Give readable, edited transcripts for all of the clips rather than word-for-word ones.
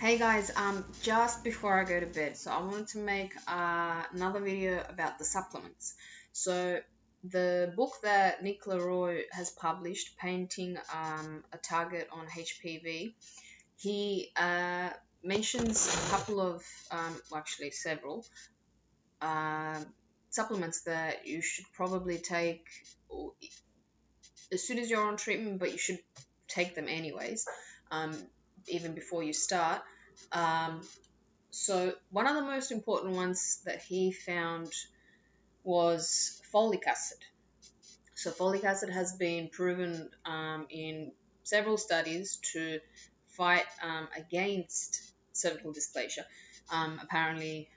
Hey guys, just before I go to bed, so I wanted to make another video about the supplements. So the book that Nick Leroy has published, Painting a Target on HPV, he mentions a couple of, well, actually several, uh, supplements that you should probably take as soon as you're on treatment, but you should take them anyways, um, even before you start. Um, So one of the most important ones that he found was folic acid. So folic acid has been proven in several studies to fight against cervical dysplasia. Apparently,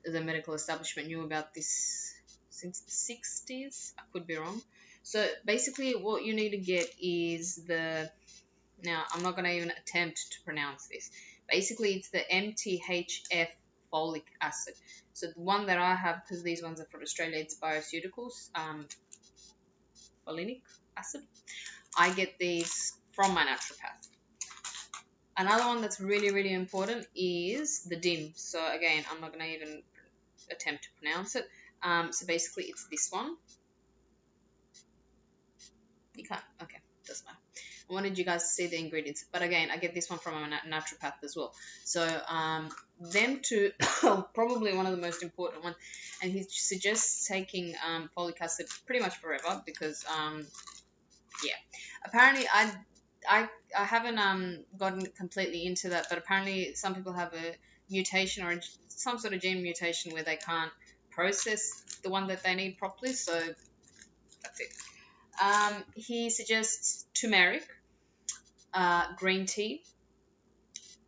the medical establishment knew about this since the 60s. I could be wrong. So basically, what you need to get is now, I'm not going to even attempt to pronounce this. Basically, it's the MTHF folic acid. So the one that I have, because these ones are from Australia, it's Bioceuticals, Folinic Acid. I get these from my naturopath. Another one that's really, really important is the DIM. So again, I'm not going to even attempt to pronounce it. So basically, it's this one. You can't? Okay, doesn't matter. I wanted you guys to see the ingredients, but again, I get this one from a naturopath as well. So them two are probably one of the most important ones, and he suggests taking folic acid pretty much forever because yeah, apparently I haven't gotten completely into that, but apparently some people have a mutation or some sort of gene mutation where they can't process the one that they need properly. So that's it. He suggests turmeric, green tea,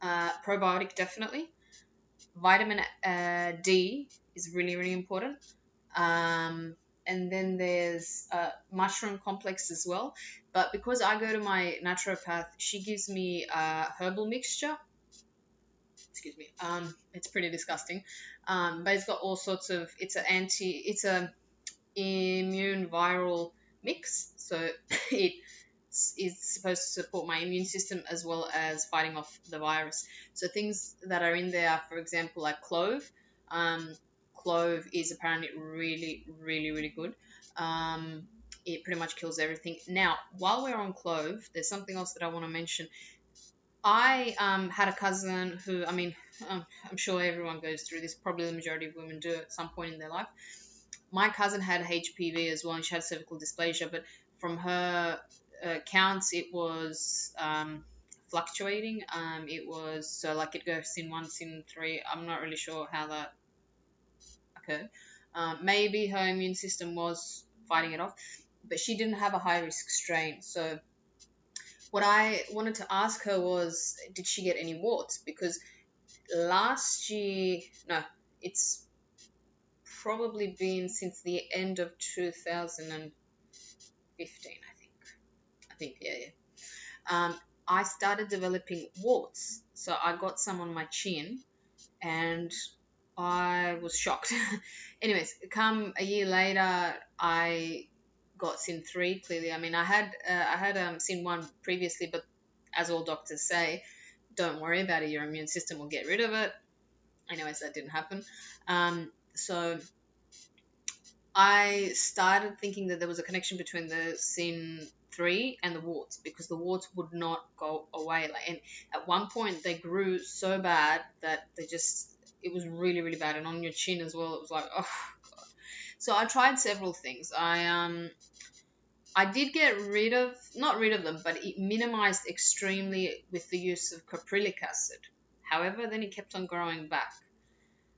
probiotic definitely. Vitamin D is really, really important. And then there's mushroom complex as well. But because I go to my naturopath, she gives me a herbal mixture. Excuse me. It's pretty disgusting. But it's got all sorts of. It's a immune viral mix. So it is supposed to support my immune system as well as fighting off the virus. So things that are in there, for example, like clove. Clove is apparently really, really, really good. It pretty much kills everything. Now, while we're on clove, there's something else that I want to mention. I had a cousin who, I'm sure everyone goes through this. Probably the majority of women do at some point in their life. My cousin had HPV as well, and she had cervical dysplasia, but from her counts, it was fluctuating. It was so like it goes in 1, in 3. I'm not really sure how that occurred. Maybe her immune system was fighting it off, but she didn't have a high risk strain. So what I wanted to ask her was, did she get any warts? Because last year, no, it's probably been since the end of 2015, I think, yeah. I started developing warts. So I got some on my chin and I was shocked. Anyways, come a year later, I got SIN 3 clearly. I had SIN 1 previously, but as all doctors say, don't worry about it. Your immune system will get rid of it. Anyways, that didn't happen. So I started thinking that there was a connection between the SIN 3 and the warts, because the warts would not go away. And at one point they grew so bad that it was really, really bad. And on your chin as well, it was like, oh God. So I tried several things. I did not rid of them, but it minimized extremely with the use of caprylic acid. However, then it kept on growing back.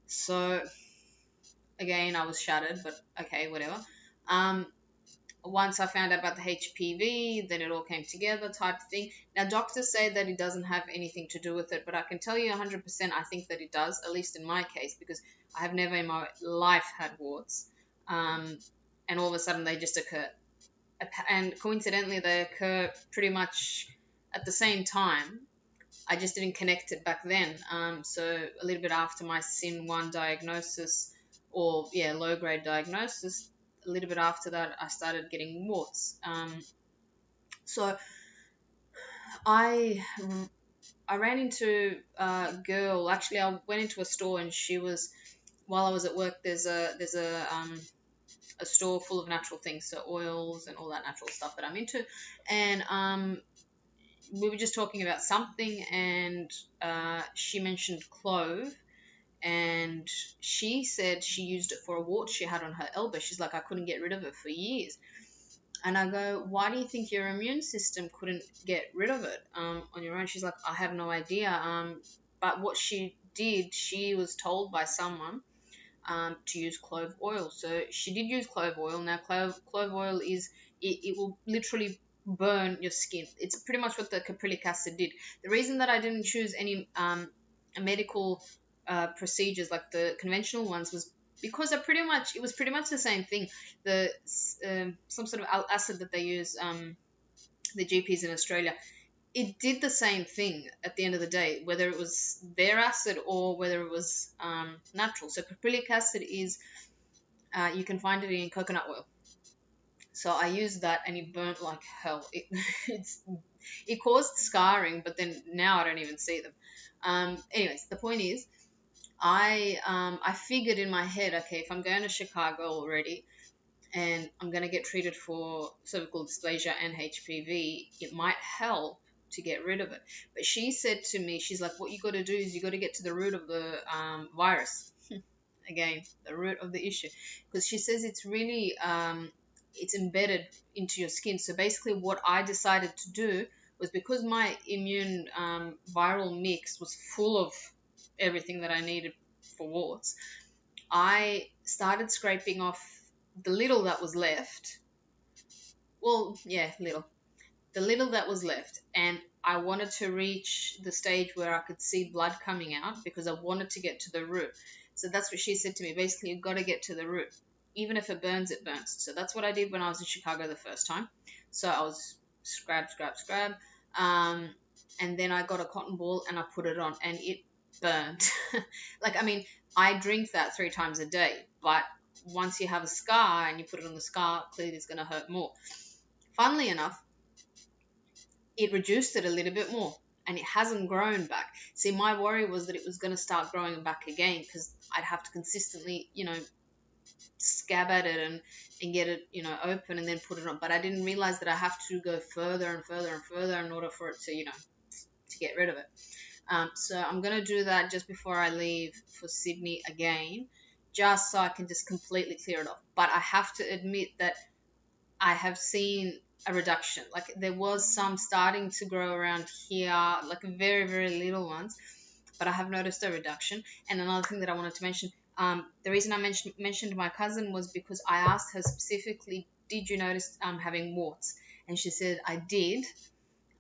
So again, I was shattered, but okay, whatever. Once I found out about the HPV, then it all came together type thing. Now, doctors say that it doesn't have anything to do with it, but I can tell you 100% I think that it does, at least in my case, because I have never in my life had warts. And all of a sudden they just occur. And coincidentally, they occur pretty much at the same time. I just didn't connect it back then. So a little bit after my SIN 1 diagnosis, or low-grade diagnosis, a little bit after that, I started getting warts. So I I ran into a girl. Actually, I went into a store, and she was, while I was at work. There's a store full of natural things, so oils and all that natural stuff that I'm into, and we were just talking about something, and she mentioned clove, and she said she used it for a wart she had on her elbow. She's like, I couldn't get rid of it for years. And I go, why do you think your immune system couldn't get rid of it on your own? She's like, I have no idea. But what she did, she was told by someone to use clove oil. So she did use clove oil. Now, clove oil it will literally burn your skin. It's pretty much what the caprylic acid did. The reason that I didn't choose any medical procedures like the conventional ones was because it was pretty much the same thing. The some sort of acid that they use, the GPs in Australia, it did the same thing at the end of the day, whether it was their acid or whether it was natural. So caprylic acid is, you can find it in coconut oil. So I used that, and it burnt like hell. It caused scarring, but then now I don't even see them. Anyways, the point is, I figured in my head, okay, if I'm going to Chicago already, and I'm going to get treated for cervical dysplasia and HPV, it might help to get rid of it. But she said to me, she's like, what you got to do is you got to get to the root of the virus. Again, the root of the issue. Because she says it's really, it's embedded into your skin. So basically what I decided to do was, because my immune viral mix was full of everything that I needed for warts, I started scraping off the little that was left. Well, yeah, little. The little that was left. And I wanted to reach the stage where I could see blood coming out, because I wanted to get to the root. So that's what she said to me. Basically, you've got to get to the root. Even if it burns, it burns. So that's what I did when I was in Chicago the first time. So I was scrab. And then I got a cotton ball and I put it on, and it burned. Like, I mean, I drink that 3 times a day, but once you have a scar and you put it on the scar, clearly it's going to hurt more. Funnily enough, it reduced it a little bit more, and it hasn't grown back. See, my worry was that it was going to start growing back again, because I'd have to consistently, scab at it and get it, open and then put it on. But I didn't realize that I have to go further and further and further in order for it to, to get rid of it. So I'm going to do that just before I leave for Sydney again, just so I can just completely clear it off. But I have to admit that I have seen a reduction. Like, there was some starting to grow around here, like very, very little ones, but I have noticed a reduction. And another thing that I wanted to mention, the reason I mentioned my cousin was because I asked her specifically, did you notice having warts? And she said, I did.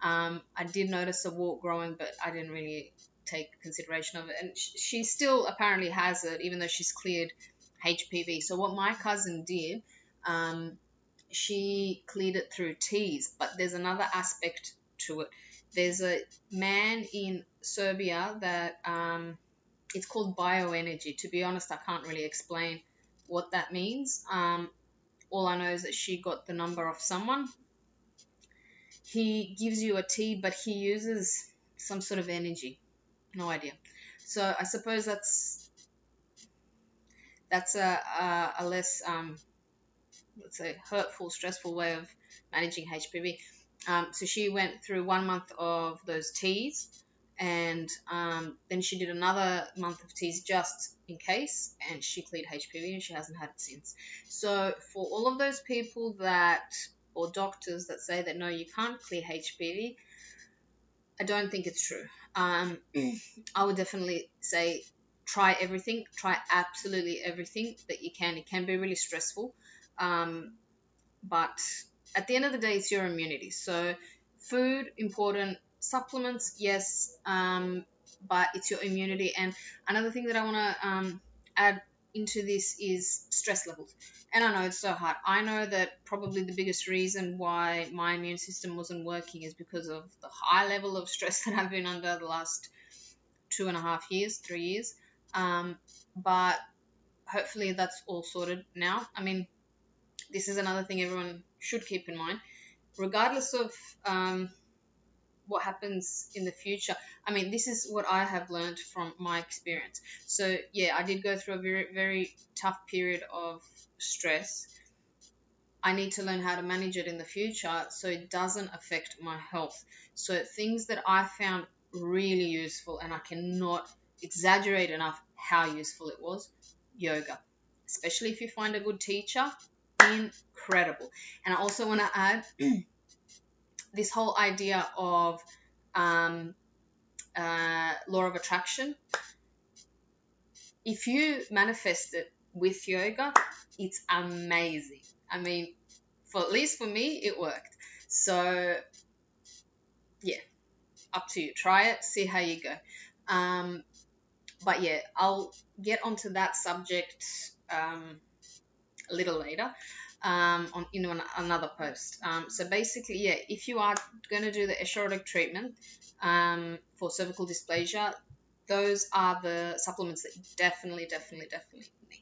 I did notice a wart growing, but I didn't really take consideration of it. And she still apparently has it, even though she's cleared HPV. So what my cousin did, she cleared it through teas. But there's another aspect to it. There's a man in Serbia that it's called bioenergy. To be honest, I can't really explain what that means. All I know is that she got the number of someone. He gives you a tea, but he uses some sort of energy. No idea. So I suppose that's a less, let's say, hurtful, stressful way of managing HPV. So she went through 1 month of those teas, and then she did another month of teas just in case, and she cleared HPV, and she hasn't had it since. So for all of those people or doctors that say that no, you can't clear HPV, I don't think it's true. I would definitely say try everything, try absolutely everything that you can. It can be really stressful, but at the end of the day, it's your immunity. So food, important. Supplements, yes, but it's your immunity. And another thing that I want to add into this is stress levels. And I know it's so hard. I know that probably the biggest reason why my immune system wasn't working is because of the high level of stress that I've been under the last 2.5 years, 3 years. But hopefully that's all sorted now. I mean, this is another thing everyone should keep in mind. Regardless of what happens in the future. I mean, this is what I have learned from my experience. So yeah, I did go through a very, very tough period of stress. I need to learn how to manage it in the future so it doesn't affect my health. So things that I found really useful, and I cannot exaggerate enough how useful it was: yoga, especially if you find a good teacher, incredible. And I also want to add this whole idea of law of attraction. If you manifest it with yoga, it's amazing. I mean, at least for me, it worked. So yeah, up to you. Try it, see how you go. But yeah, I'll get onto that subject a little later on another post. So basically, yeah, if you are going to do the Escharotic treatment for cervical dysplasia, those are the supplements that you definitely need.